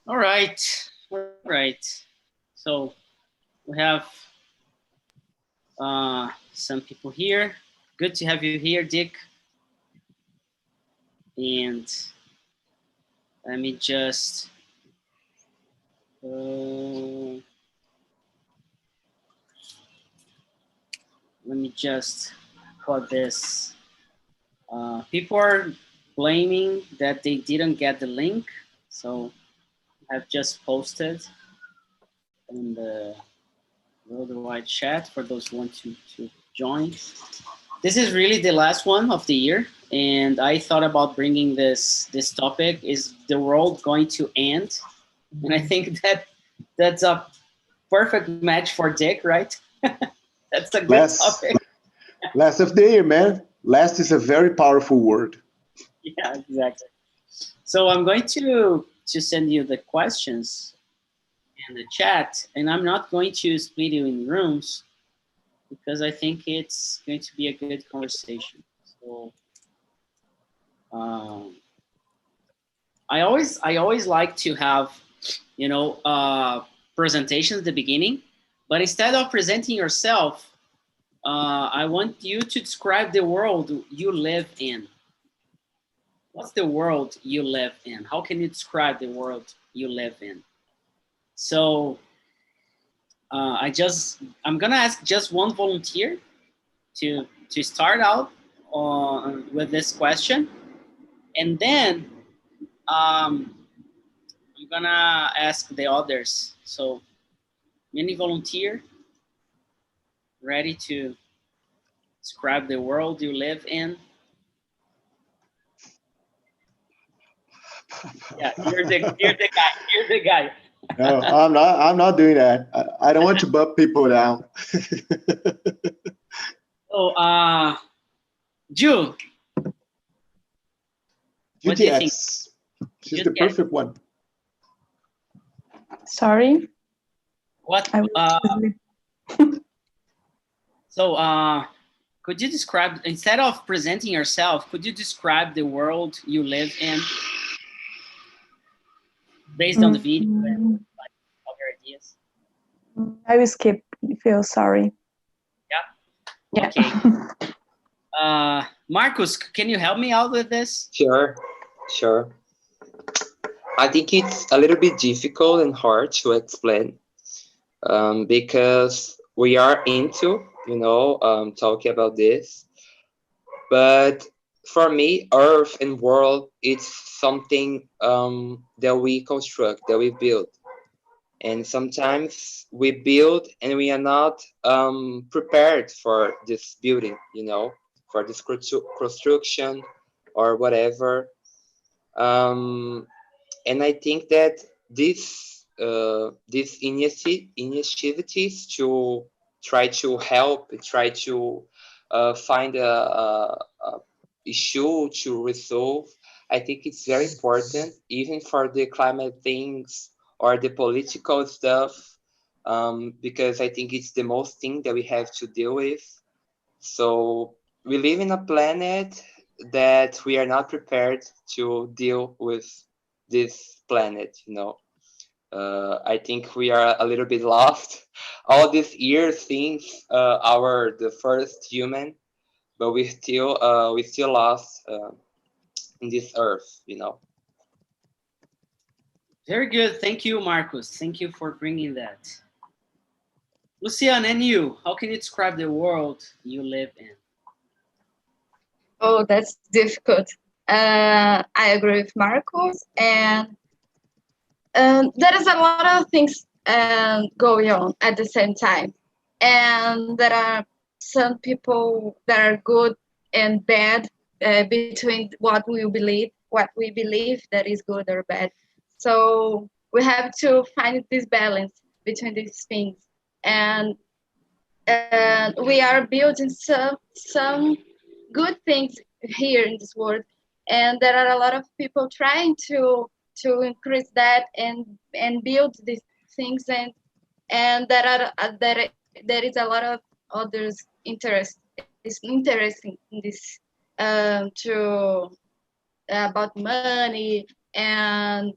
All right. All right. So we have some people here. Good to have you here, Dick. And let me just put this. People are blaming that they didn't get the link, so I've just posted in the worldwide chat for those who want to join. This is really the last one of the year, and I thought about bringing this topic. Is the world going to end? And I think that's a perfect match for Dick, right? That's a good topic. Last of the year, man. Last is a very powerful word. Yeah, exactly. So I'm going to send you the questions in the chat, and I'm not going to split you in rooms because I think it's going to be a good conversation. So I always like to have, you know, presentations at the beginning, but instead of presenting yourself, I want you to describe the world you live in. What's the world you live in? How can you describe the world you live in? So I'm gonna ask just one volunteer to start out with this question, and then I'm gonna ask the others. So, any volunteer ready to describe the world you live in? Yeah, you're the guy. You're the guy. No, I'm not doing that. I don't want to bump people down. So, Ju. GTX. She's the perfect one. Sorry. What? So, could you describe, instead of presenting yourself, could you describe the world you live in based on the video and like other ideas? I will skip. Feel sorry. Yeah. Okay. Marcus, can you help me out with this? Sure. I think it's a little bit difficult and hard to explain because we are into, talking about this. But for me, Earth and world, it's something that we construct, that we build. And sometimes we build and we are not prepared for this building, for this construction or whatever. And I think that these initiatives to try to help, try to find a issue to resolve, I think it's very important, even for the climate things or the political stuff, because I think it's the most thing that we have to deal with. So we live in a planet that we are not prepared to deal with this planet, I think we are a little bit lost all these years since the first human, but we still lost in this earth, Very good. Thank you, Marcus. Thank you for bringing that. Lucian, and you, how can you describe the world you live in? Oh, that's difficult. I agree with Marcus, and there is a lot of things going on at the same time, and there are some people that are good and bad between what we believe that is good or bad. So we have to find this balance between these things, and we are building some good things here in this world, and there are a lot of people trying to increase that and build these things, and there is a lot of others interesting in this about money and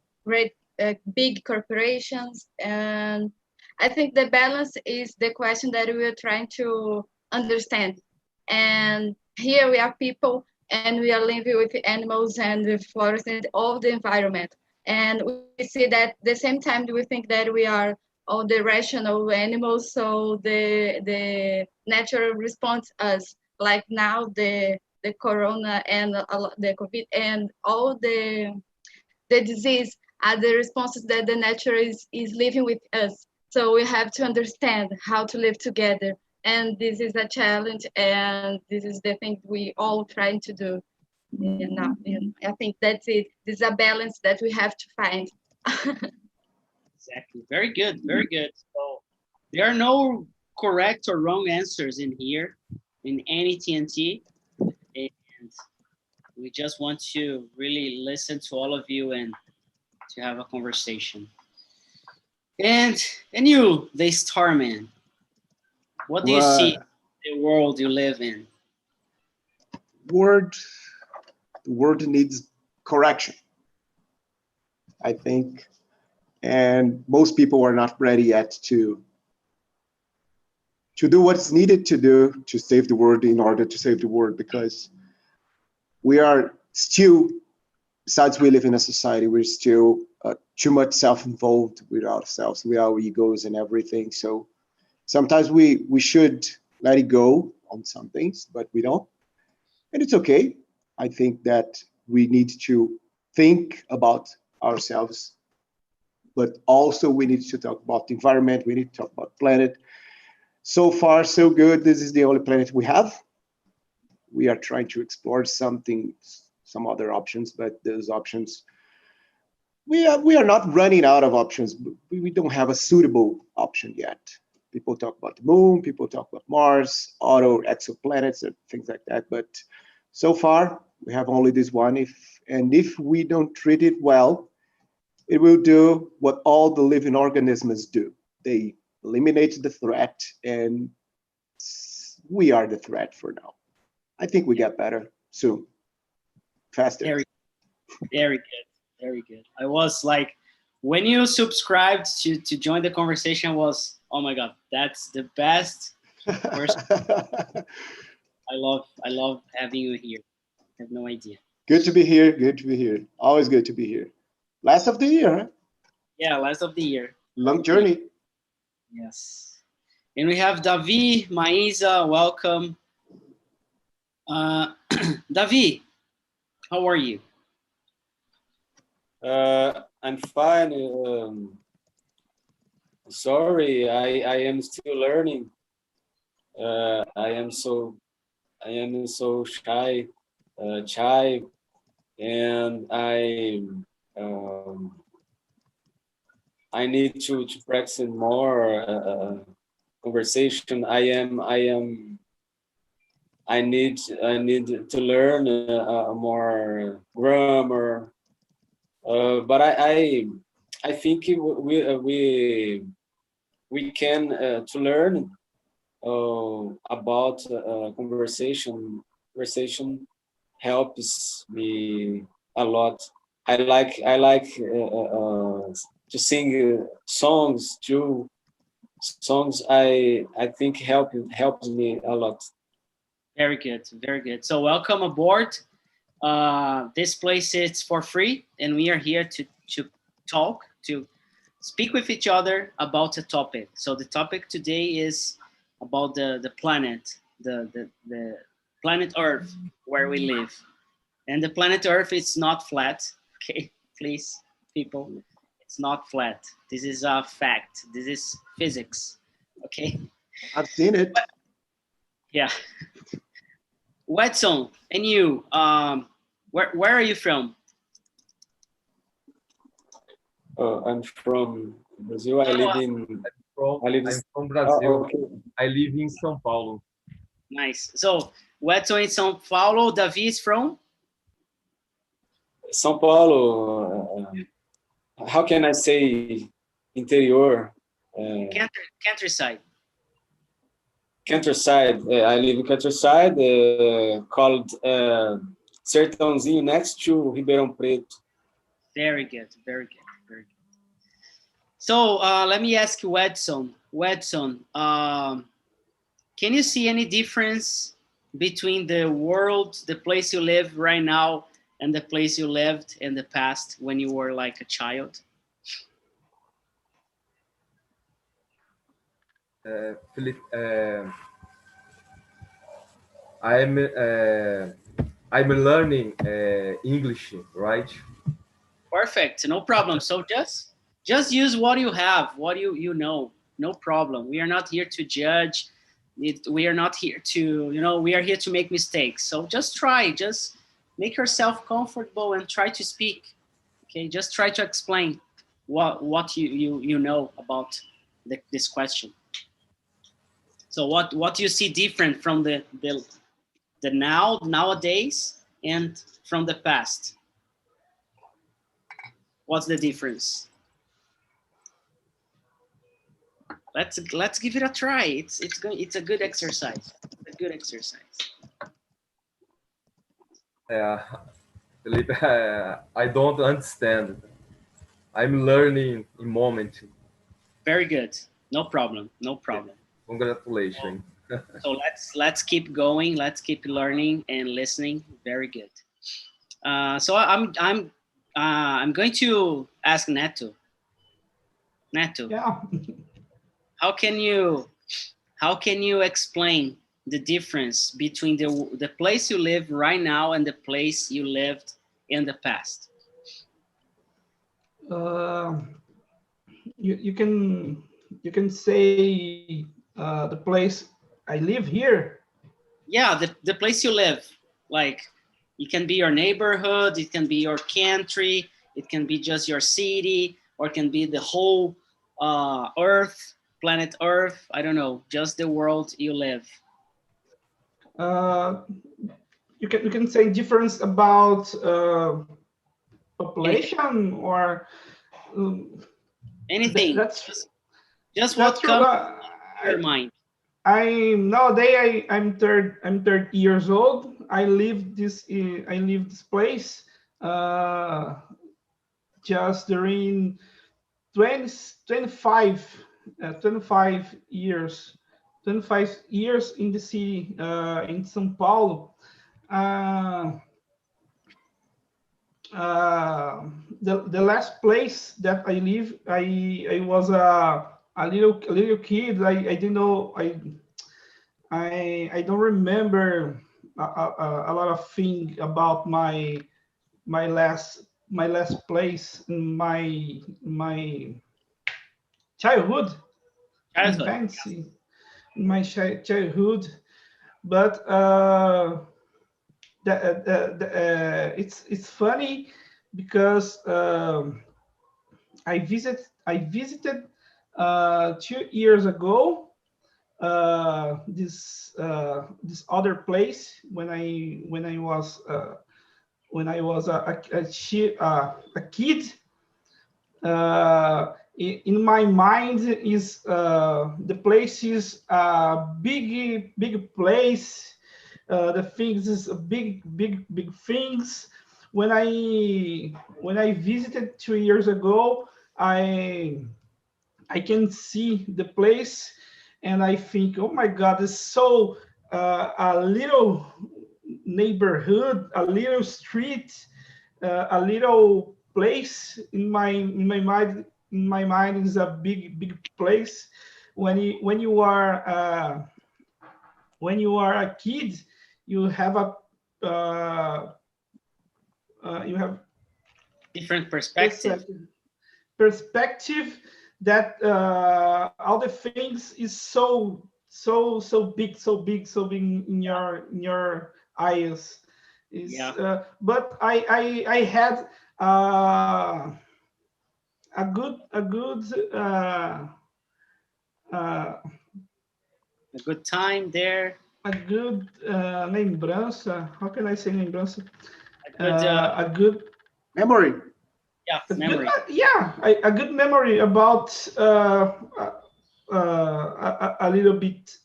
big corporations. And I think the balance is the question that we are trying to understand. And here we are people, and we are living with animals and with flowers and all the environment. And we see that at the same time we think that we are all the rational animals, so the natural response us, like now the corona and the COVID and all the disease are the responses that the nature is living with us. So we have to understand how to live together. And this is a challenge, and this is the thing we all trying to do. And I think that's it. This is a balance that we have to find. Exactly. Very good. Very good. So there are no correct or wrong answers in here in any TNT. And we just want to really listen to all of you and to have a conversation. And you, the star man, what do you see in the world you live in? The word needs correction, I think. And most people are not ready yet to do what's needed to do to save the world in order to save the world, because we are still, besides we live in a society, we're still too much self-involved with ourselves, with our egos and everything. So sometimes we should let it go on some things, but we don't. And it's okay. I think that we need to think about ourselves, but also we need to talk about the environment. We need to talk about planet. So far, so good. This is the only planet we have. We are trying to explore some other options, but those options, we are not running out of options. We don't have a suitable option yet. People talk about the moon, people talk about Mars, other exoplanets, and things like that. But so far, we have only this one. If we don't treat it well, it will do what all the living organisms do. They eliminate the threat, and we are the threat for now. I think we get better soon, faster. Very, very good, very good. I was like, when you subscribed to join the conversation, was, oh my God, that's the best person. I love having you here. I have no idea. Good to be here. Good to be here. Always good to be here. Last of the year, huh? Yeah, last of the year. Long journey. Yes. And we have Davi, Maísa, welcome. Davi, how are you? I'm fine. Sorry, I am still learning. I am so shy, and I need to practice more conversation. I need to learn more grammar. But I think we can to learn about conversation. Conversation helps me a lot. I like to sing songs too. Songs I think helps me a lot. Very good, very good. So welcome aboard. This place is for free, and we are here to talk, to speak with each other about a topic. So the topic today is about the planet, the planet Earth, where we live. And the planet Earth is not flat. Okay, please, people, it's not flat. This is a fact. This is physics. Okay. I've seen it. Yeah. Watson, and you, where are you from? I'm from Brazil. I live in. I'm from Brazil. Oh, okay. I live in São Paulo. Nice. So Watson is São Paulo. Davi is from? São Paulo. How can I say interior? Countryside. Countryside. I live in countryside called Sertãozinho, next to Ribeirão Preto. Very good. Very good. Very good. So let me ask you, Edson. Edson, can you see any difference between the world, the place you live right now, and the place you lived in the past when you were like a child? Felipe, I'm learning English, right? Perfect, no problem. So just use what you have, what you know, no problem. We are not here to judge. We are not here to, we are here to make mistakes. So just try, just make yourself comfortable and try to speak. Okay, just try to explain what you know about this question. So what do you see different from the nowadays and from the past? What's the difference? Let's give it a try. It's a good exercise. A good exercise. Felipe, I don't understand. I'm learning in moment. Very good. No problem. No problem. Congratulations. So let's keep going. Let's keep learning and listening. Very good. So I'm going to ask Neto. Neto. Yeah. How can you explain the difference between the place you live right now and the place you lived in the past? You can say the place I live here. Yeah, the place you live. Like, it can be your neighborhood, it can be your country, it can be just your city, or it can be the whole Earth, planet Earth. I don't know, just the world you live. You can say difference about population or anything. That's just what comes to your mind. Nowadays I'm 30 years old. I live this place just during 25 years. 25 years in the city, in São Paulo. The last place that I live, I was a little kid. I didn't know. I don't remember a lot of things about my last place in my childhood. Infancy, my childhood, but it's funny because I visited 2 years ago this other place when I was a kid. In my mind is the place is a big place. The things is a big things. When I visited 2 years ago, I can see the place and I think, oh my God, it's so a little neighborhood, a little street, a little place. In my mind, is a big place. When you are a kid, you have different perspective that all the things is so big in your eyes. But I had a good time there. A good lembrança. How can I say lembrança? A good memory. Yeah, memory. A good memory about a little bit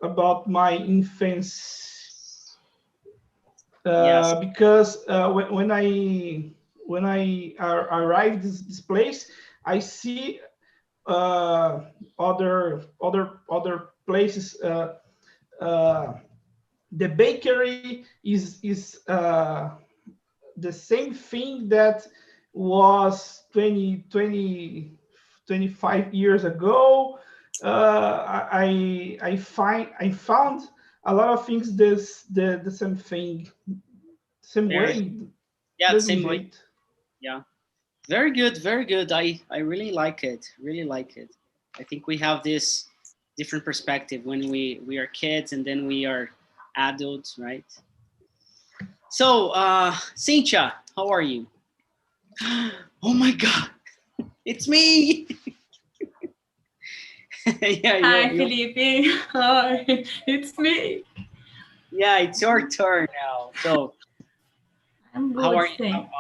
about my infance. Because when when I arrive this place, I see other places. The bakery is the same thing that was 25 years ago. I found a lot of things the same thing, same way. Yeah, mesmo same way. jeito. Yeah, very good, very good. I really like it. Really like it. I think we have this different perspective when we are kids and then we are adults, right? So, Cynthia, how are you? Oh my God, it's me. Yeah, Hi, Felipe. Hi, it's me. Yeah, it's your turn now. So, I'm good. how are you? Thanks.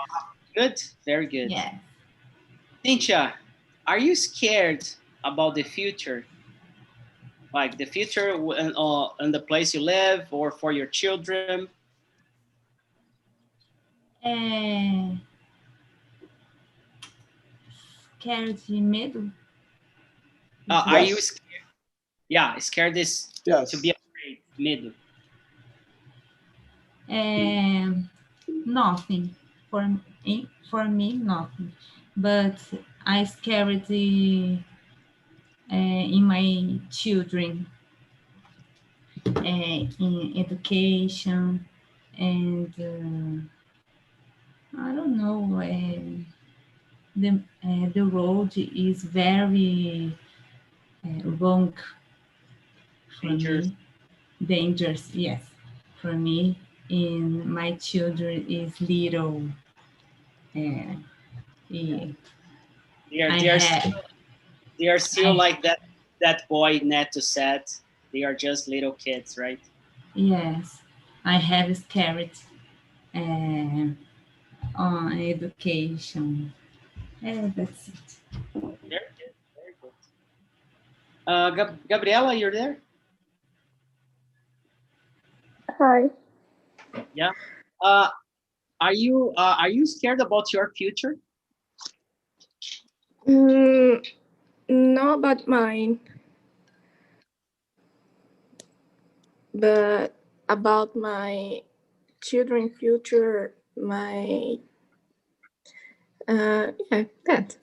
Good, very good. Yeah. Cynthia, are you scared about the future? Like the future in the place you live or for your children? Scared de medo? Are you scared? Yeah, scared is Yes. to be afraid, medo. Nothing. For me, nothing. But I scared in my children, in education, and I don't know. The road is very wrong for Dangerous. me. Dangerous, yes, for me. And my children is little. Yeah. They are still like that boy Neto said. They are just little kids, right? Yes, I have scared on education. That's it. Very good, very good. Gabriela, you're there? Hi. Yeah. Are you scared about your future? Not about mine, but about my children's future, my that.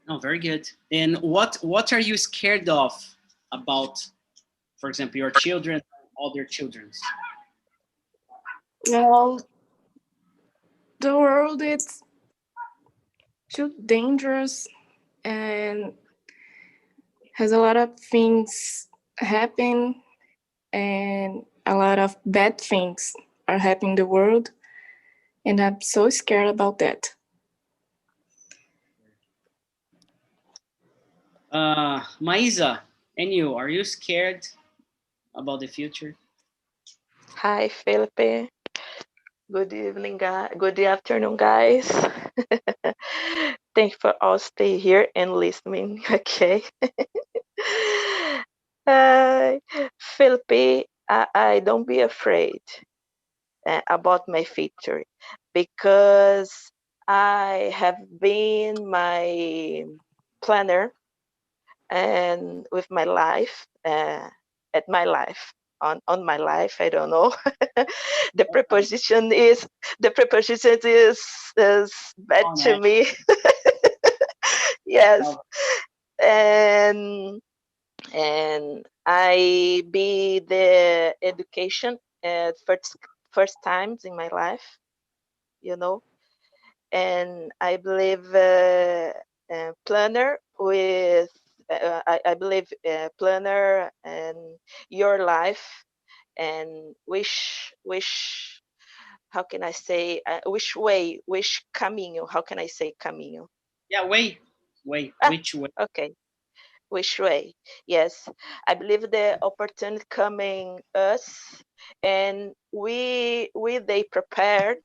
Oh, very good. And what are you scared of about, for example, your children, other children's? Well, the world is too dangerous and has a lot of things happen, and a lot of bad things are happening in the world, and I'm so scared about that. Maisa, and you, are you scared about the future? Hi, Felipe. Good evening, guys. Good afternoon, guys. Thank you for all stay here and listening. Okay. Felipe, I don't be afraid about my future, because I have been my planner and with my life, at my life, on my life, I don't know. the preposition is bad to me. Yes. and I be the education at first times in my life, and I believe planner with I believe planner and your life, and which how can I say which way, which caminho, how can I say caminho? Yeah, which way? Okay, which way? Yes, I believe the opportunity coming us, and we they prepared,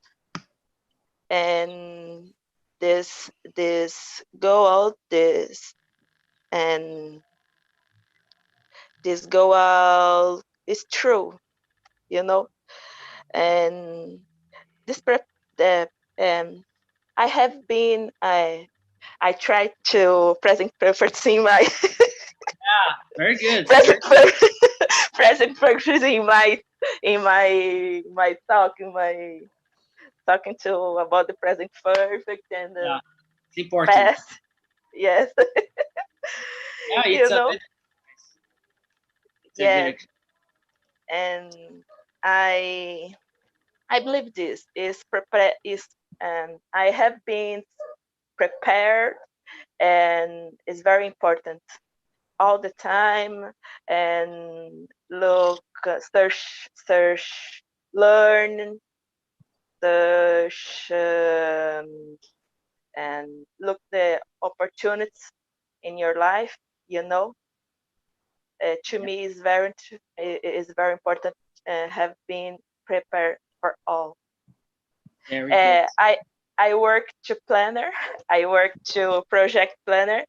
and this go out this, and this go out is true, and this I have been, I tried to present perfect in my Very good. present perfect in my talk, in my talking to about the present perfect and the It's important. past. Yes. Yeah, You it's a know. good. It's a Yes. good. And I believe this is prepare is I have been prepared, and it's very important all the time, and look, search, learn, search, and look the opportunities in your life. You know, to me is very important. Have been prepared for all. Very good. I work to planner. I work to project planner,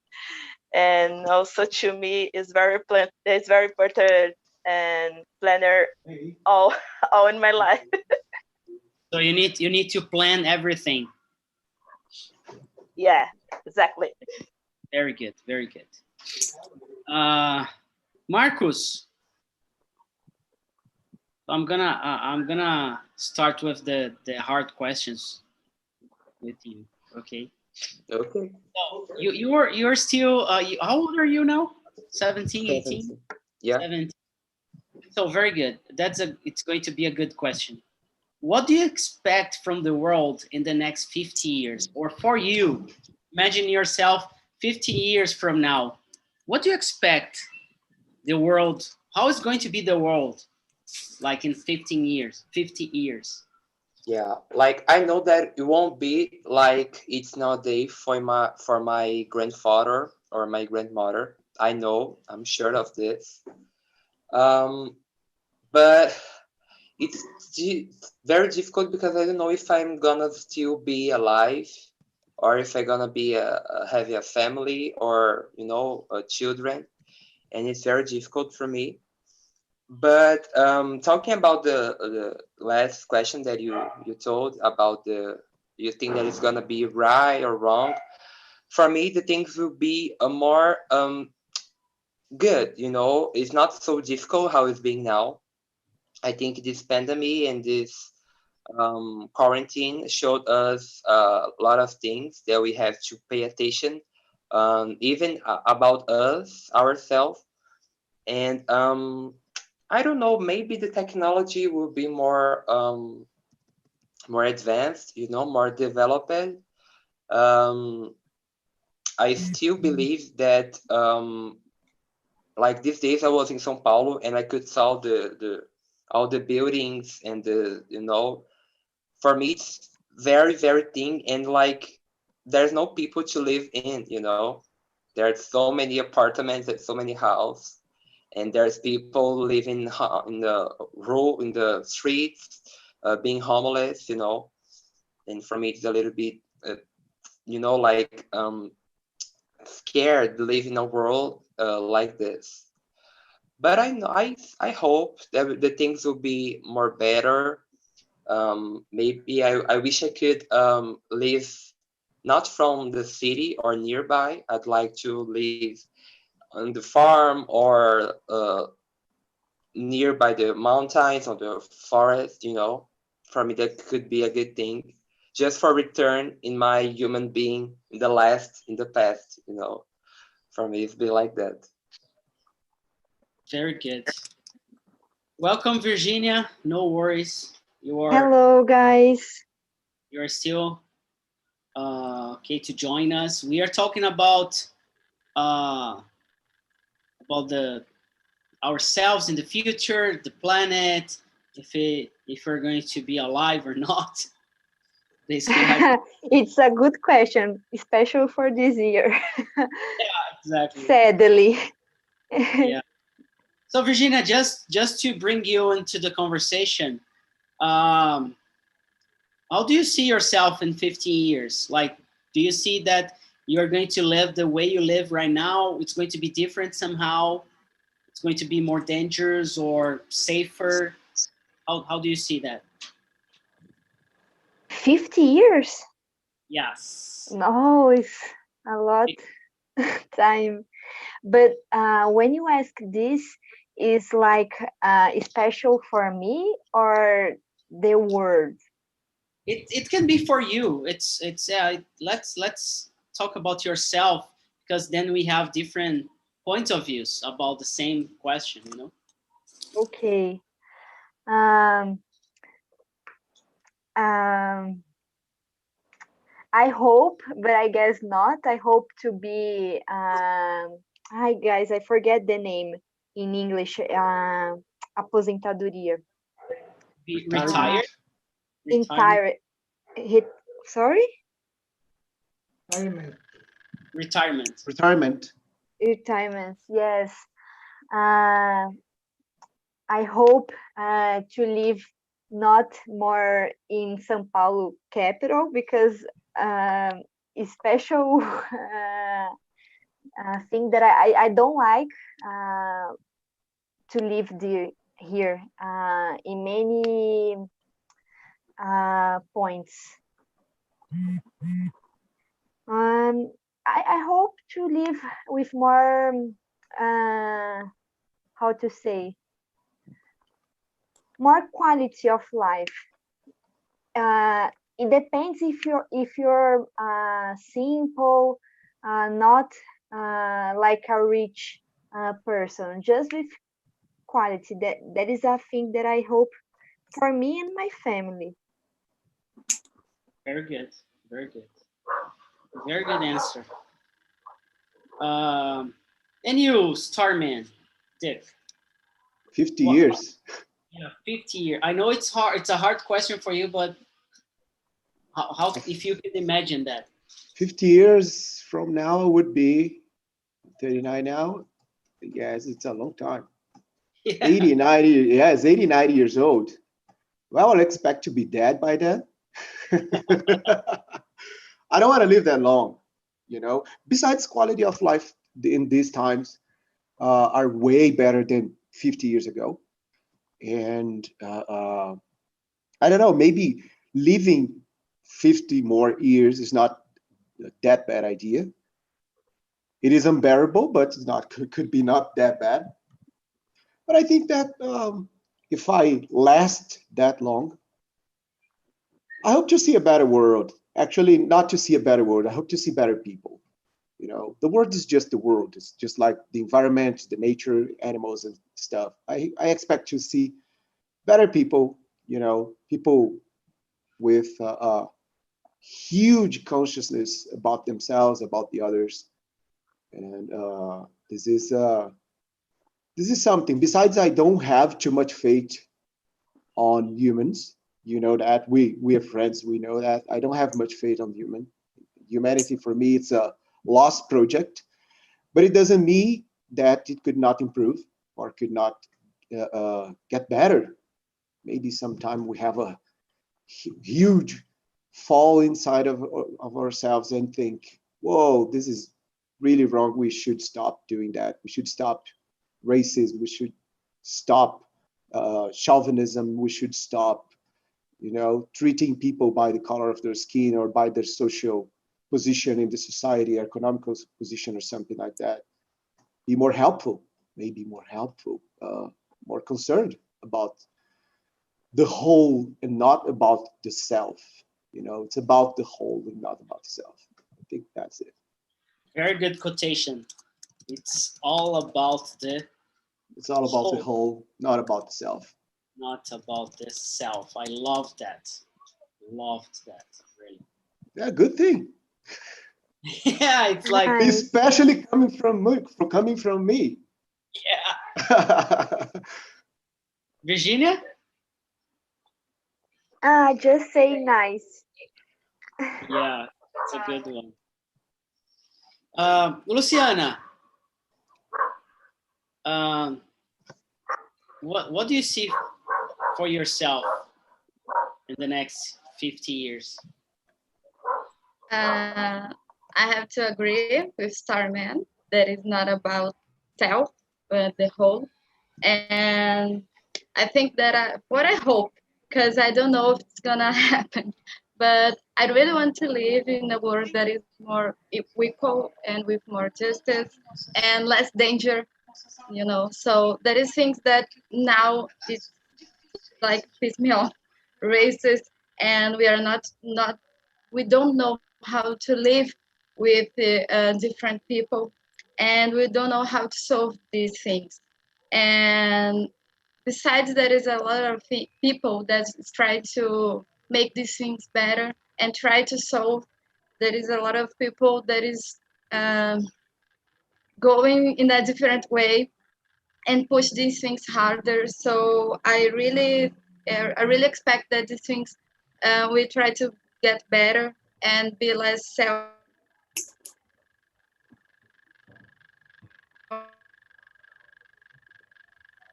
and also to me is it's very important, and planner all all in my life. So you need to plan everything. Yeah, exactly. Very good. Very good. Marcus, I'm gonna start with the hard questions with you. Okay. Okay. So you're still how old are you now? 17, 18? Yeah. 17. So very good. It's going to be a good question. What do you expect from the world in the next 50 years? Or for you, imagine yourself 50 years from now. What do you expect the world, how is going to be the world like in 15 years, 50 years? Yeah, like I know that it won't be like it's nowadays for my grandfather or my grandmother. I know, I'm sure of this. But it's very difficult because I don't know if I'm gonna still be alive, or if I'm gonna be have a family, or children, and it's very difficult for me. But talking about the last question that you told about you think that it's gonna be right or wrong. For me, the things will be a more good. It's not so difficult how it's being now. I think this pandemic and this quarantine showed us a lot of things that we have to pay attention, even about ourselves, and I don't know, maybe the technology will be more advanced, more developed. I still believe that like these days I was in São Paulo and I could saw the all the buildings and for me it's very, very thin, and like there's no people to live in, there's so many apartments and so many houses, and there's people living in the streets, being homeless, and for me it's a little bit like scared to live in a world like this. But I know, I hope that the things will be more better. Maybe I wish I could live not from the city or nearby. I'd like to live on the farm, or nearby the mountains or the forest. For me that could be a good thing, just for return in my human being in the past. For me it's be like that. Very good. Welcome, Virginia. No worries. Hello, guys. You're still okay to join us. We are talking about ourselves in the future, the planet, if we're going to be alive or not. Basically, it's a good question, especially for this year. Yeah, exactly. Sadly. Yeah. So Virginia, just to bring you into the conversation, how do you see yourself in 15 years? Like, do you see that you're going to live the way you live right now? It's going to be different somehow? It's going to be more dangerous or safer? How do you see that? 50 years? Yes. No, it's a lot time. But when you ask this, is like special for me or the word? It can be for you. Let's talk about yourself, because then we have different points of views about the same question, you know. Okay. Um, I hope, but I guess not. I hope to be. Hi guys, I forget the name in English. Aposentadoria. Be retired. Entire. Sorry. Retirement. Retirement. Retirement. Yes. I hope to live not more in São Paulo capital, because special thing that I don't like to live here in many points. I hope to live with more how to say, more quality of life. It depends if you're simple, not like a rich person, just with quality. That is a thing that I hope for me and my family. Very good. Very good. Very good answer. And you, Starman, Dick? 50 years. Yeah, 50 years. I know it's hard. It's a hard question for you, but how if you can imagine that? 50 years from now would be 39 now. Yes, it's a long time. Yeah. 80, 90, yes, 80, 90 years old. Well, I'll expect to be dead by then. I don't want to live that long, you know. Besides, quality of life in these times are way better than 50 years ago. And I don't know, maybe living 50 more years is not that bad idea. It is unbearable, but it's not could be not that bad. But I think that if I last that long, I hope to see a better world. Actually, not to see a better world. I hope to see better people. You know, the world is just the world. It's just like the environment, the nature, animals and stuff. I expect to see better people, you know, people with huge consciousness about themselves, about the others. And this is something. Besides, I don't have too much faith on humans. You know that we are friends. We know that I don't have much faith on humanity. For me, it's a lost project, but it doesn't mean that it could not improve or could not get better. Maybe sometime we have a huge fall inside of ourselves and think, whoa, this is really wrong. We should stop doing that. We should stop racism. We should stop chauvinism. We should stop, you know, treating people by the color of their skin or by their social position in the society, economical position or something like that. Be more helpful, maybe more helpful, more concerned about the whole and not about the self. You know, it's about the whole and not about the self. I think that's it. Very good quotation. It's all about the whole, not about the self. Not about the self. I love that. Loved that, really. Yeah, good thing. Yeah, it's like especially coming from me. Yeah. Virginia? Just say nice. Yeah, it's a good one. Luciana, what do you see for yourself in the next 50 years? I have to agree with Starman that it's not about self, but the whole. And I think that what I hope, because I don't know if it's gonna happen, but I really want to live in a world that is more equal and with more justice and less danger, you know. So there is things that now it's like piss me off, racist, and we are not we don't know how to live with different people, and we don't know how to solve these things. And besides, there is a lot of people that try to make these things better and try to solve. There is a lot of people that is going in a different way and push these things harder. So I really expect that these things we try to get better and be less self.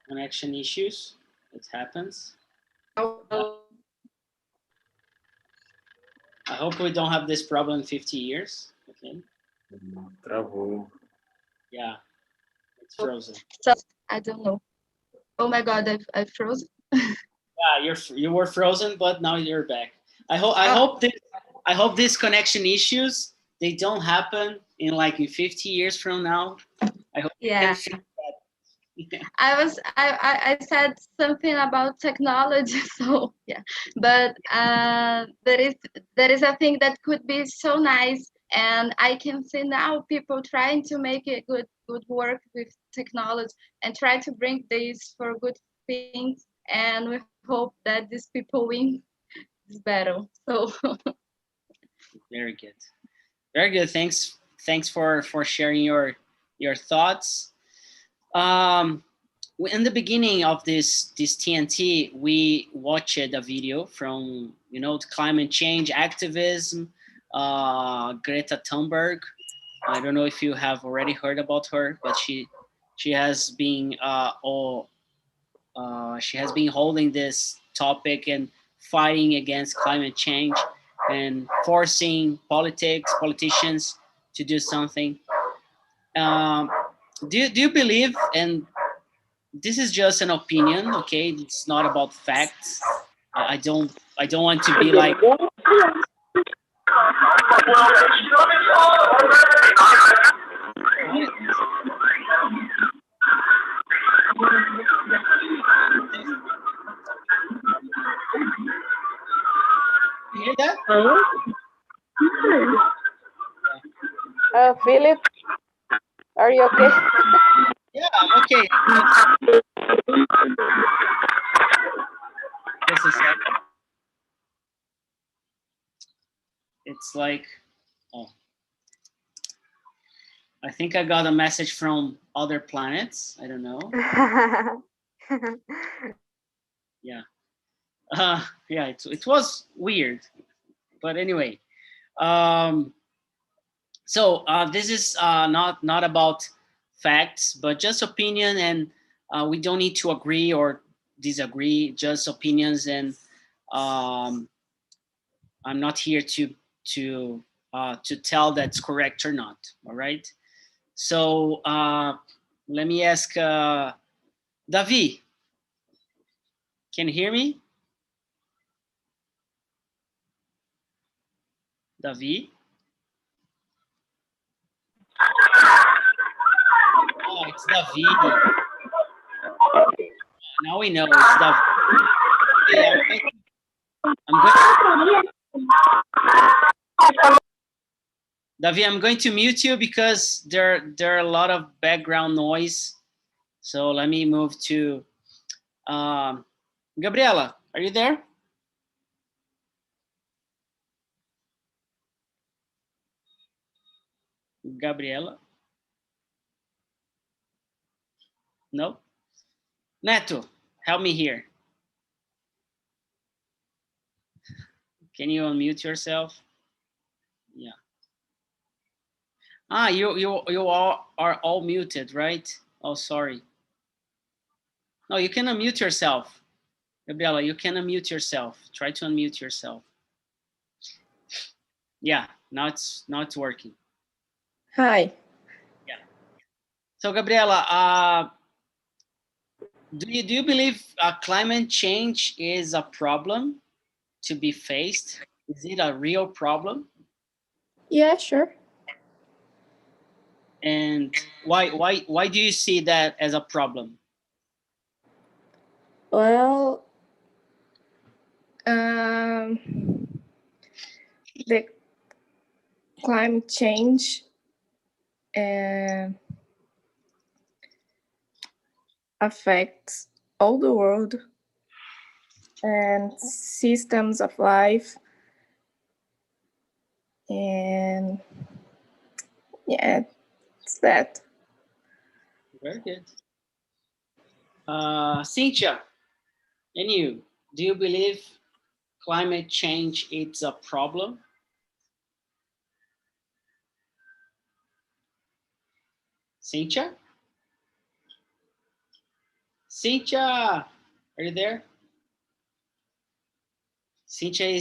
Connection issues. It happens. I hope we don't have this problem in 50 years. Okay. Travou. Yeah, it's frozen. So I don't know. Oh my God, I froze. Yeah, you were frozen, but now you're back. I hope these connection issues, they don't happen in 50 years from now. I hope you can fix that. I said something about technology, so yeah. But there is a thing that could be so nice, and I can see now people trying to make it good work with technology and try to bring this for good things, and we hope that these people win this battle. So Very good. Very good. Thanks for sharing your thoughts. In the beginning of this TNT, we watched a video from the climate change activism, Greta Thunberg. I don't know if you have already heard about her, but she has been holding this topic and fighting against climate change and forcing politicians to do something. Do you believe, and this is just an opinion, okay? It's not about facts. I don't want to be like. You hear that? Philip, are you okay? Yeah, I'm okay. Just a second. It's like, oh, I think I got a message from other planets. I don't know. Yeah. Yeah, it was weird. But anyway. So this is not about facts, but just opinion, and we don't need to agree or disagree, just opinions. And I'm not here to tell that's correct or not. All right. So let me ask Davi. Can you hear me? Davi? Oh, it's Davi. Now we know it's Davi. Okay, Davi, I'm going to mute you because there are a lot of background noise. So let me move to Gabriela. Are you there? Gabriela? No? Neto, help me here. Can you unmute yourself? Yeah. You all are all muted, right? Oh, sorry. No, you can unmute yourself. Gabriela, you can unmute yourself. Try to unmute yourself. Yeah, now it's working. Hi. Yeah. So Gabriela, do you believe climate change is a problem to be faced Is it a real problem? Yeah, sure. And why do you see that as a problem? Well, the climate change affects all the world and systems of life, and yeah, it's that. Very good. Cynthia, and you, do you believe climate change is a problem? Cynthia? Cynthia, are you there? Cynthia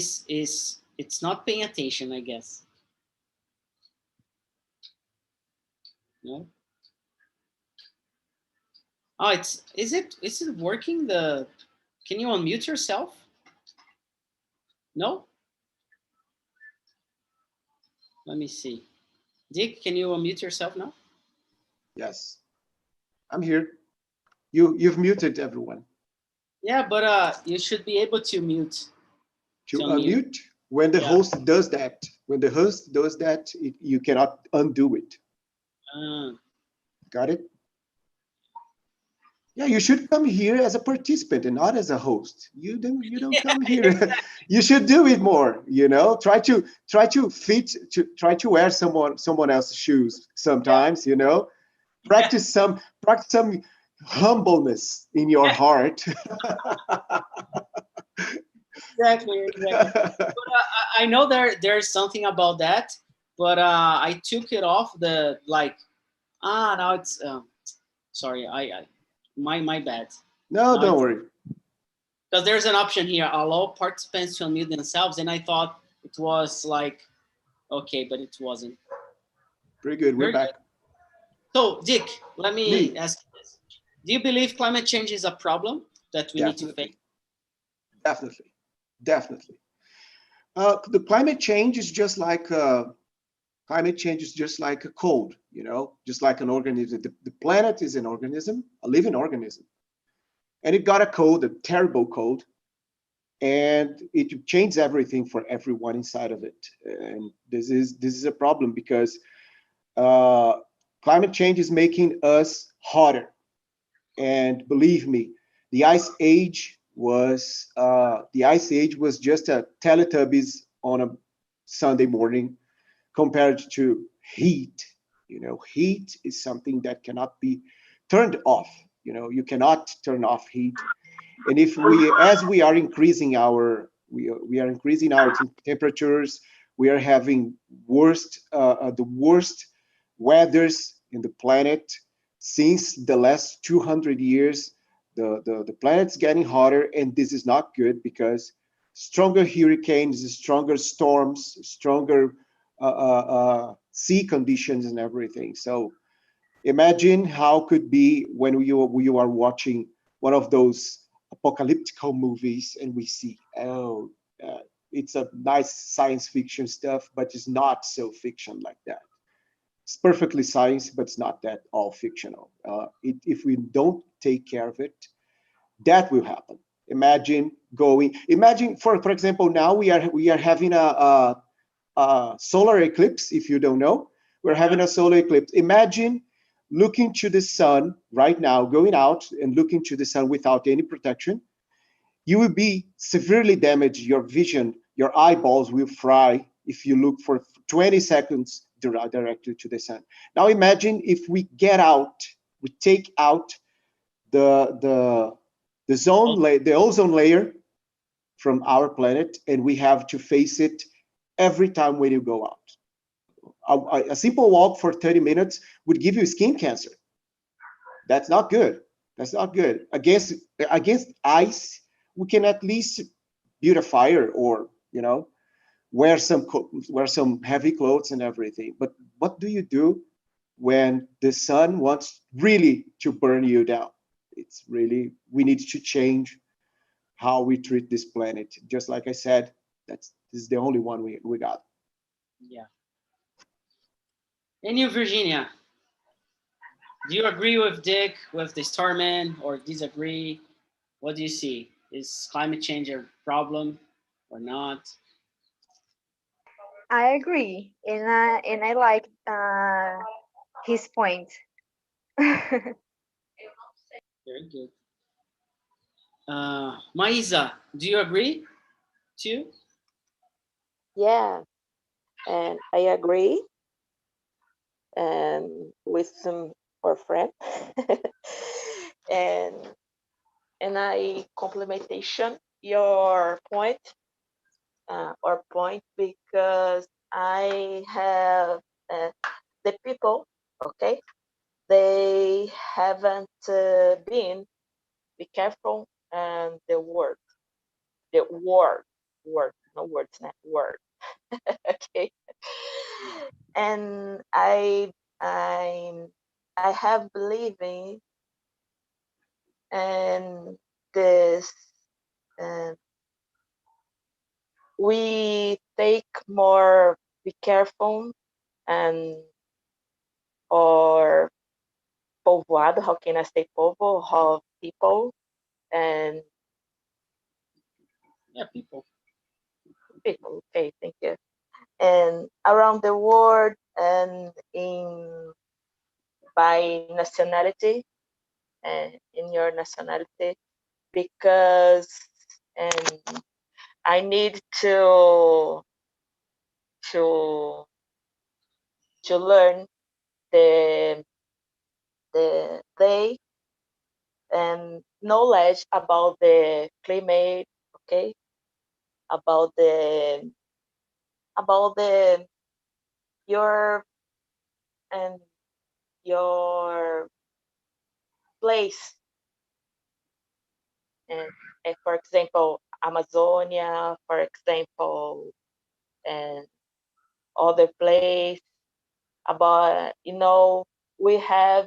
it's not paying attention, I guess. No? Oh, is it working? Can you unmute yourself? No? Let me see. Dick, can you unmute yourself now? Yes, I'm here. You've muted everyone. Yeah, but you should be able to mute. To unmute, when the host does that, you cannot undo it. Got it? Yeah, you should come here as a participant and not as a host. You don't come here. You should do it more, you know. Try to wear someone else's shoes sometimes, you know. Practice some humbleness in your heart. Exactly. But, I know there's something about that, but I took it off the now it's sorry, my bad. No, now don't worry. Because there's an option here, allow participants to unmute themselves, and I thought it was like okay, but it wasn't. Pretty good. We're back. So Dick, let me ask you this. Do you believe climate change is a problem that we need to face? Definitely. The climate change is just like a cold, you know, just like an organism. The planet is an organism, a living organism, and it got a cold, a terrible cold, and it changes everything for everyone inside of it. And this is a problem because climate change is making us hotter. And believe me, the ice age was just a Teletubbies on a Sunday morning compared to heat. You know, heat is something that cannot be turned off. You know, you cannot turn off heat. And if as we are increasing our temperatures, we are having the worst weathers in the planet since the last 200 years. The planet's getting hotter, and this is not good because stronger hurricanes, stronger storms, stronger sea conditions and everything. So imagine how could be when you are watching one of those apocalyptic movies and we see, it's a nice science fiction stuff, but it's not so fiction like that. It's perfectly science, but it's not that all fictional. If we don't take care of it, that will happen. Imagine, for example, now we are having a solar eclipse. If you don't know, we're having a solar eclipse. Imagine looking to the sun right now, going out and looking to the sun without any protection. You will be severely damaged. Your vision, your eyeballs will fry if you look for 20 seconds directly to the sun. Now imagine if we take out the ozone layer from our planet, and we have to face it every time when you go out. A simple walk for 30 minutes would give you skin cancer. That's not good. That's not good. Against ice, we can at least build a fire, or wear some heavy clothes and everything. But what do you do when the sun wants really to burn you down? We need to change how we treat this planet. Just like I said, This is the only one we got. Yeah. And you, Virginia, do you agree with Dick, with the Starman, or disagree? What do you see? Is climate change a problem or not? I agree, and I like his point. Very good. Maisa, do you agree too? Yeah, and I agree with some our friend, and I complementation your point because I have the people, okay, they haven't been be careful and the word, no words, not word. Okay, and I have believing and this we take more be careful and or povoado, how can I say povo, how people and Yeah, people. Okay, thank you. And around the world and in by nationality and in your nationality, because and I need to learn the they and knowledge about the climate, okay, about the your and your place and for example Amazonia, for example, and other place about we have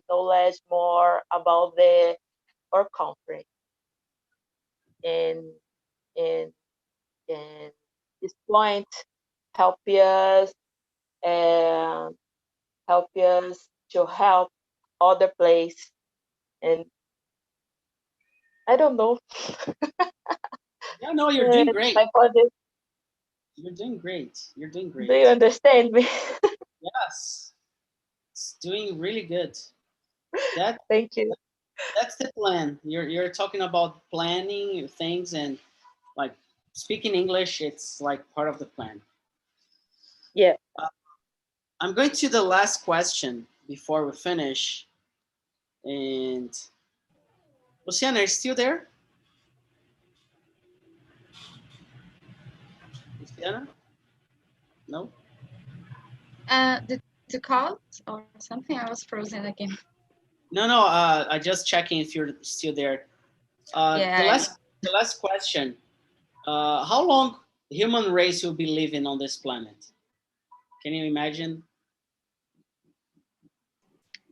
knowledge more about our country and and and this point help us and help us to help other place and I don't know. Yeah, no, you're doing great. I thought this, You're doing great. You're doing great. do you understand me? Yes, it's doing really good. That Thank you. That's the plan. You're talking about planning things and like speaking English. It's like part of the plan. Yeah. I'm going to the last question before we finish. And Luciana, are you still there? Luciana? No? Did you call or something? I was frozen again. No. I just checking if you're still there. Yeah. The last question. How long human race will be living on this planet? Can you imagine?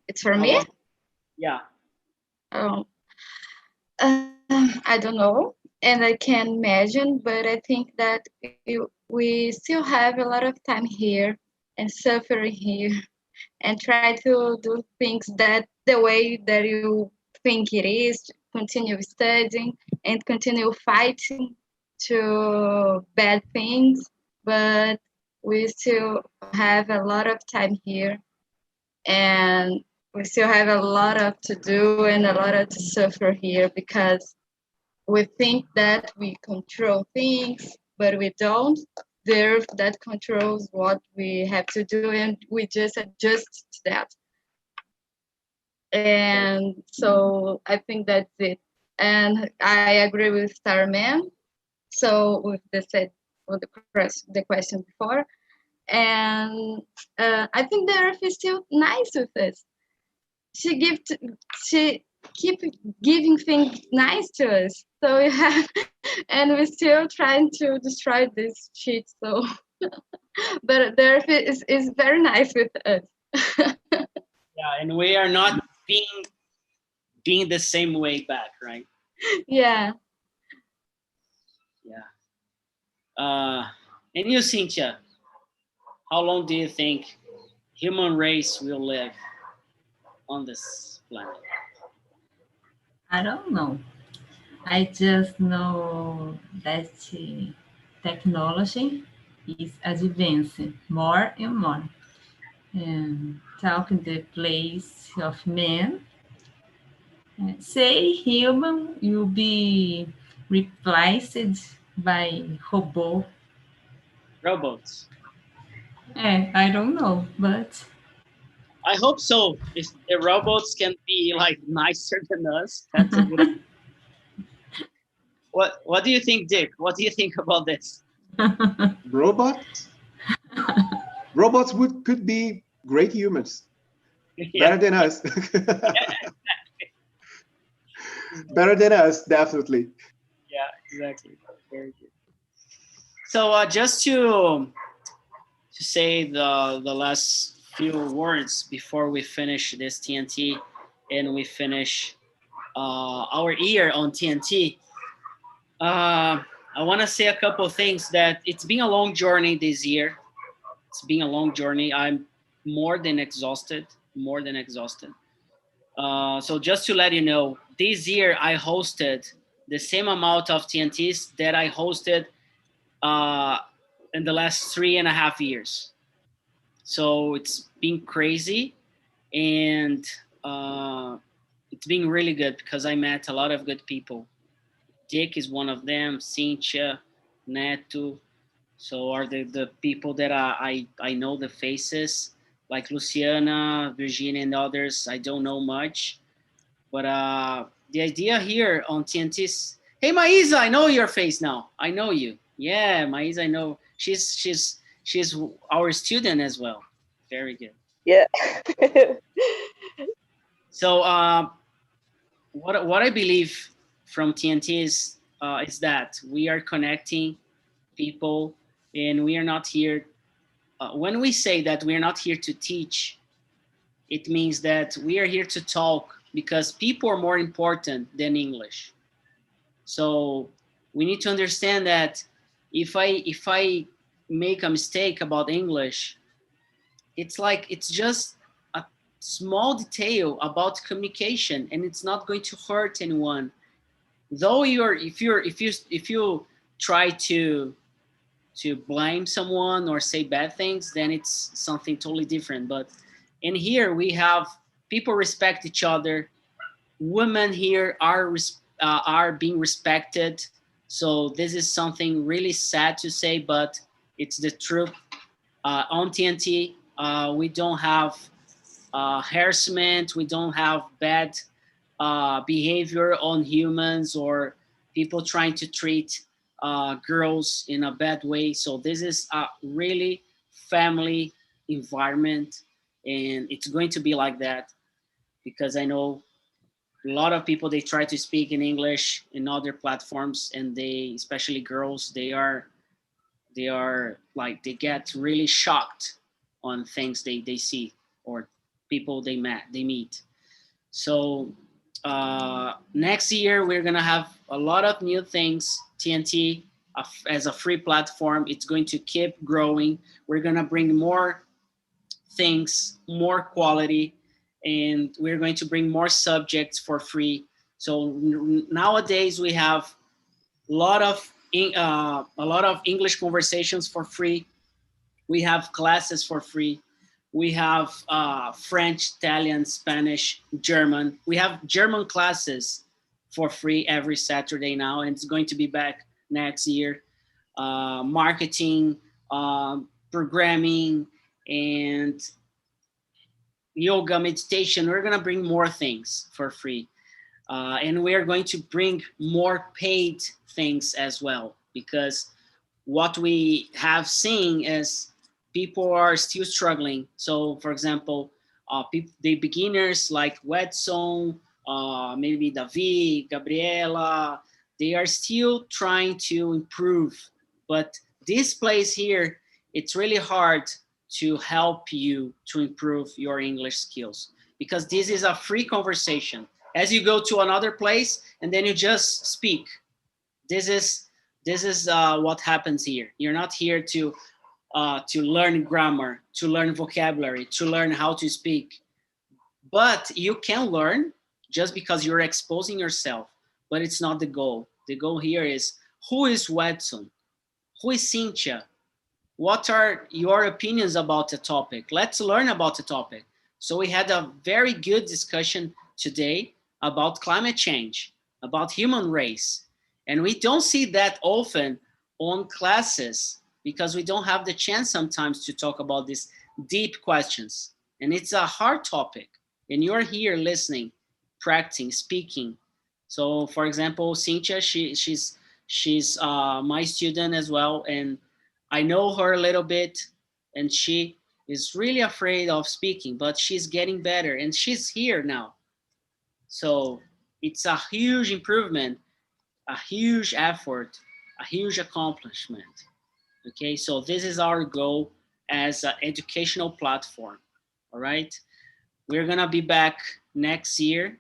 It's for How me? long? Yeah. I don't know, and I can imagine, but I think that we still have a lot of time here and suffering here, and try to do things that the way that you think it is, continue studying and continue fighting to bad things, but we still have a lot of time here, and we still have a lot of to do and a lot of to suffer here because we think that we control things, but we don't. The earth that controls what we have to do, and we just adjust to that. And so I think that's it. And I agree with Starman. So with the question before, and I think the earth is still nice with us. She keep giving things nice to us. So we have, and we're still trying to destroy this shit. So, but the earth is very nice with us. Yeah, and we are not being the same way back, right? Yeah. Yeah. And you, Cynthia, how long do you think human race will live on this planet? I don't know. I just know that technology is advancing more and more, and taking the place of man. Say human will be replaced by robot. Robots. I don't know, but I hope so. If the robots can be like nicer than us, that's a good. What do you think, Dick? What do you think about this? Robots? Robots could be great humans. Yeah. Better than us. Better than us, definitely. Yeah, exactly. Very good. So just to say the last few words before we finish this TNT and we finish our year on TNT, I want to say a couple of things. That it's been a long journey this year. It's been a long journey. I'm more than exhausted. So just to let you know, this year I hosted the same amount of TNTs that I hosted in the last 3.5 years. So it's been crazy, and it's been really good because I met a lot of good people. Dick is one of them, Cynthia, Neto. So are the people that I know the faces, like Luciana, Virginia, and others. I don't know much, but the idea here on TNT is, hey Maisa, I know your face now. I know you. Yeah, Maisa, I know. She's our student as well. Very good. Yeah. So what I believe from TNT is that we are connecting people, and we are not here. When we say that we are not here to teach, it means that we are here to talk, because people are more important than English. So we need to understand that if I make a mistake about English, it's just a small detail about communication, and it's not going to hurt anyone. Though if you try to blame someone or say bad things, then it's something totally different. But in here we have people respect each other. Women here are being respected. So this is something really sad to say, but it's the truth. On TNT, we don't have harassment. We don't have bad behavior on humans or people trying to treat girls in a bad way. So this is a really family environment, and it's going to be like that, because I know a lot of people, they try to speak in English in other platforms, and they, especially girls, they get really shocked on things they see or people they meet. So next year we're gonna have a lot of new things. TNT as a free platform, it's going to keep growing. We're gonna bring more things, more quality, and we're going to bring more subjects for free. So nowadays we have a lot of English conversations for free. We have classes for free. We have French, Italian, Spanish, German. We have German classes for free every Saturday now, and it's going to be back next year. Marketing, programming, and yoga, meditation. We're going to bring more things for free. And we are going to bring more paid things as well, because what we have seen is people are still struggling. So for example, the beginners like Wedson, maybe David, Gabriela, they are still trying to improve. But this place here, it's really hard to help you to improve your English skills, because this is a free conversation. As you go to another place and then you just speak. This This is what happens here. You're not here to learn grammar, to learn vocabulary, to learn how to speak. But you can learn just because you're exposing yourself, but it's not the goal. The goal here is, who is Watson? Who is Cynthia? What are your opinions about the topic? Let's learn about the topic. So we had a very good discussion today about climate change, about human race. And we don't see that often on classes because we don't have the chance sometimes to talk about these deep questions. And it's a hard topic. And you're here listening, practicing, speaking. So for example, Cynthia, she's my student as well. And I know her a little bit, and she is really afraid of speaking, but she's getting better and she's here now. So it's a huge improvement, a huge effort, a huge accomplishment. Okay, so this is our goal as an educational platform. All right, we're gonna be back next year.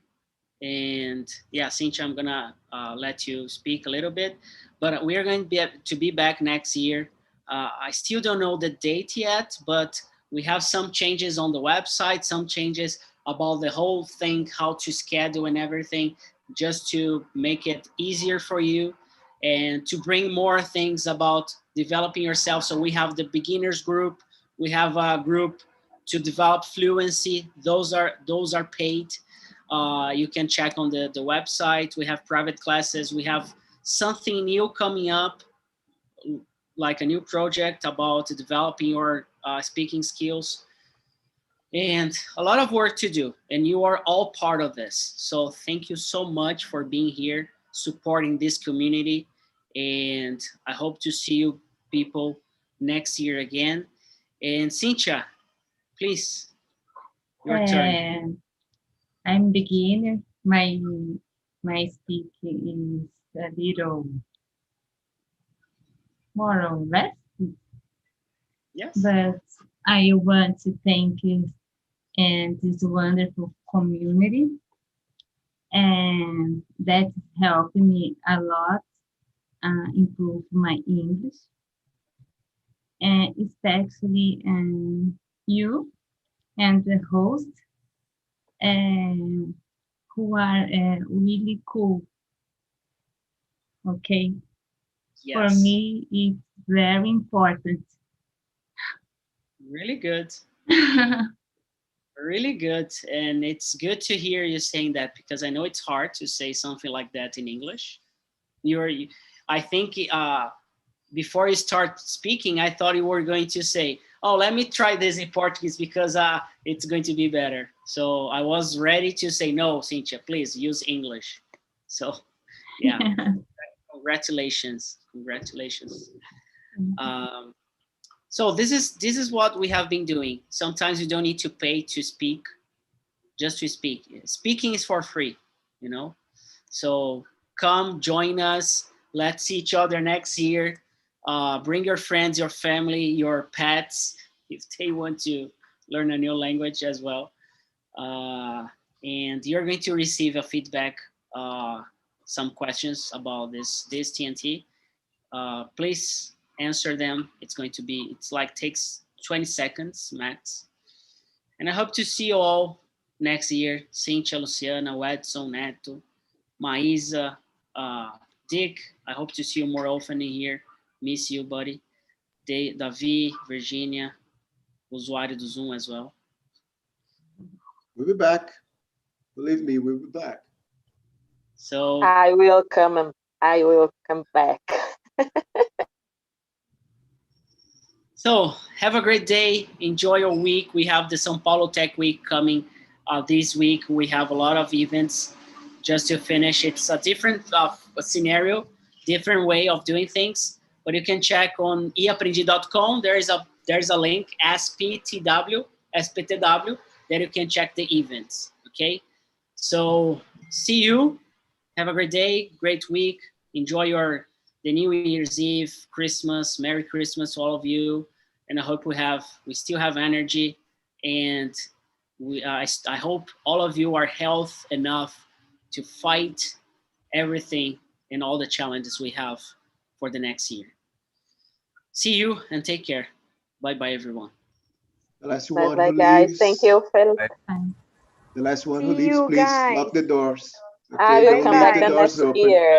And yeah, Cynthia, I'm gonna let you speak a little bit, but we're going to be back next year. I still don't know the date yet, but we have some changes on the website, some changes about the whole thing, how to schedule and everything, just to make it easier for you and to bring more things about developing yourself. So we have the beginners group, we have a group to develop fluency. Those are paid. You can check on the website. We have private classes. We have something new coming up, like a new project about developing your speaking skills, and a lot of work to do. And you are all part of this. So thank you so much for being here, supporting this community. And I hope to see you people next year again. And Cynthia, please, your turn. I'm beginner. My speaking is a little more or less. Yes. But I want to thank you and this wonderful community, and that helped me a lot improve my English, and especially you and the host, who are really cool. Okay. Yes. For me, it's very important. Really good. Really good. And it's good to hear you saying that, because I know it's hard to say something like that in English. I think before you start speaking, I thought you were going to say, oh, let me try this in Portuguese because it's going to be better. So I was ready to say, no, Cynthia, please use English. So yeah, congratulations. So this is what we have been doing. Sometimes you don't need to pay to speak, just to speak. Speaking is for free, you know? So come join us. Let's see each other next year. Bring your friends, your family, your pets, if they want to learn a new language as well. And you're going to receive a feedback, some questions about this TNT. Please answer them. It's like takes 20 seconds max. And I hope to see you all next year. Cynthia, Luciana, Edson, Neto, Maísa, Dick. I hope to see you more often in here. Miss you, buddy. Davi, Virginia, usuário do Zoom as well. We'll be back. Believe me, we'll be back. So I will come back. So have a great day. Enjoy your week. We have the São Paulo Tech Week coming this week. We have a lot of events just to finish. It's a different scenario, different way of doing things. But you can check on eaprendi.com. There's a link, SPTW, that you can check the events. Okay. So see you. Have a great day, great week. Enjoy the New Year's Eve, Christmas, Merry Christmas to all of you. And I hope we still have energy, and I hope all of you are healthy enough to fight everything and all the challenges we have for the next year. See you and take care. Bye-bye, everyone. The last Bye one bye, who guys. leaves. Thank you, Phil. The last one who See leaves, you please guys. lock the doors. I Okay, will don't come leave back the the doors next open. year.